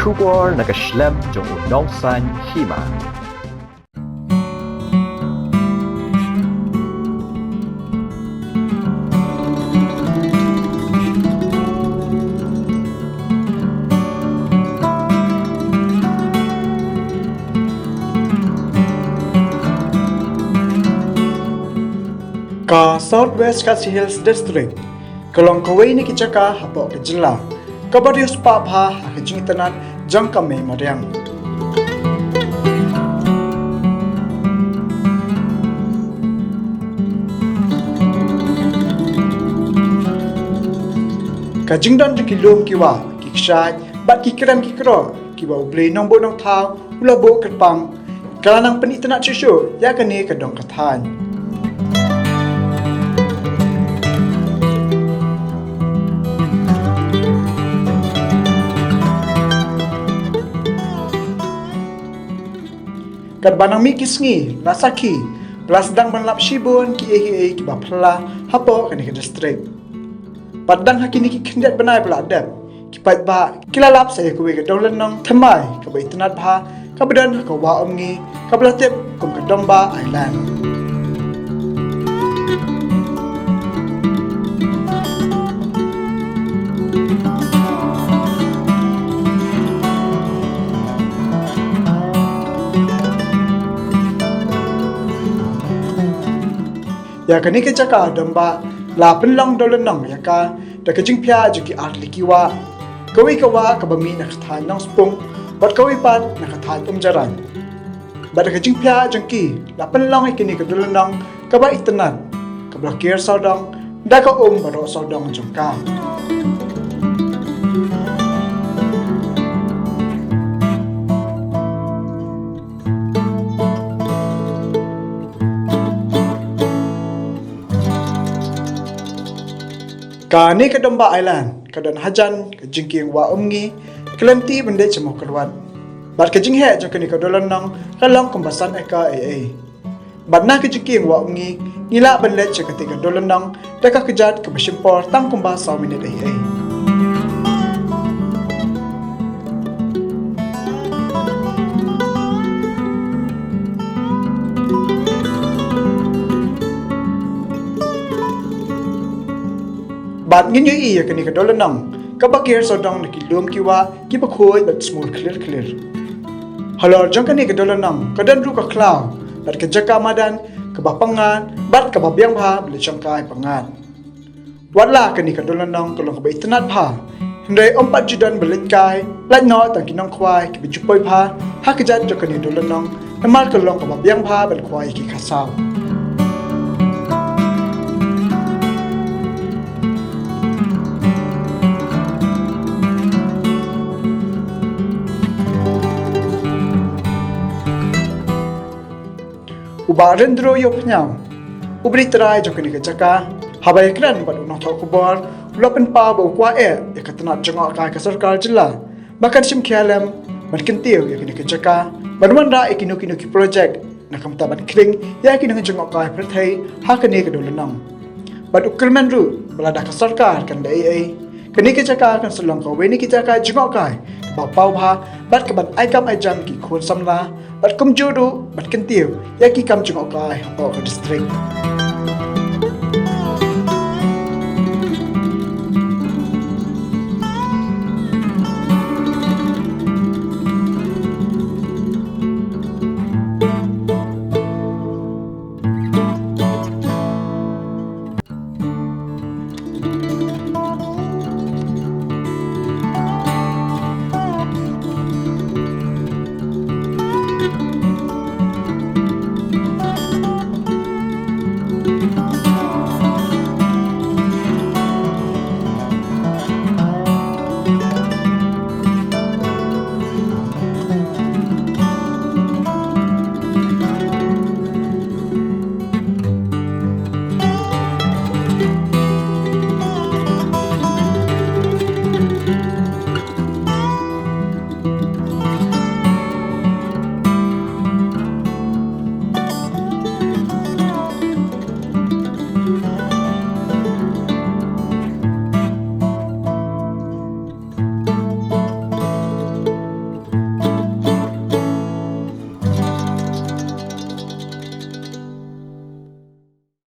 kubor nakaslem jong unongsan hima. Ka Southwest Khasi Hills District, kalong kaway ni Kichaka hapo ke jila, kabarius pa bha hakijing tanat jang kami mariam. Kajing dan kilom kiwa, kikshay, bat kikrem kikro, kiwa ublay nong bo nong tao, ulabo katpang, kalanang panitanat susu, ya kani kadong katan. Kat banang mikis ngi, nasaki, plasdang banlap shibun ki ki bapla hapo kani ke district. Padang hakini ki kendat banai peladap, ki pat ba kilalap saya kuwe ke dolan nong thamai ke bai tenat bha, ka badan ka wa omngi, ka blatep kum ke domba island. Ya kani ke caka domba la penlong dolan nong ya ka da ke jingpya juki art likiwa kawi kawa ka bami na khathan nong spung bat kawi pat na khathan umjaran bat ke jingpya jangki la penlong ikini ke dolan nong ka ba itanan ka blokir saudong da ka baro saudong jongka. Kani ke domba island, kadan hajan, ke jingking wa umngi, kelenti bende cemok keluar. Bat ke jinghe jangkani ke dolan nong, kalong kembasan eka Bat nah ke jingking wa umngi, nila bende cekati ke dolan nong, deka kejat ke bersimpor tang kumbas saw minit Bat ngin yu kani ka dolan nang kabakir sodong na kilom kiwa kipakoy bat smooth clear. Halor jang kani ka dolan nang kadan ru ka klaw bat ka jaka madan kabapangan bat kababyang bha bele changkai pangan. Wala kani ka dolan nang kalong ka itanat bha hindai ompat judan belit kai lat no tang kinong kwai ki bijupoy bha ha kajat jo kani dolan nang namal kalong kababyang bha bel kwai ki khasaw. Ubarendro yo pnyam ubri trai jokini ke jaka habai kran bat unong thok kubor ulopen pa bo kwa katna janga ka ka sarkar jilla bakan sim khalam ban kintiu ya kini ke jaka banwan ra ikinu ki project na kamta ban kring ya kini janga ka prathai ha kani ke dolanam bat ukelman ru balada ka sarkar kan dai kani ke jaka kan sulong ko weni ki jaka janga ka ba pau bha bat ka ban aikam ajam ki khon samla bat kum juru bat kintiu ya ki kam janga ka ha district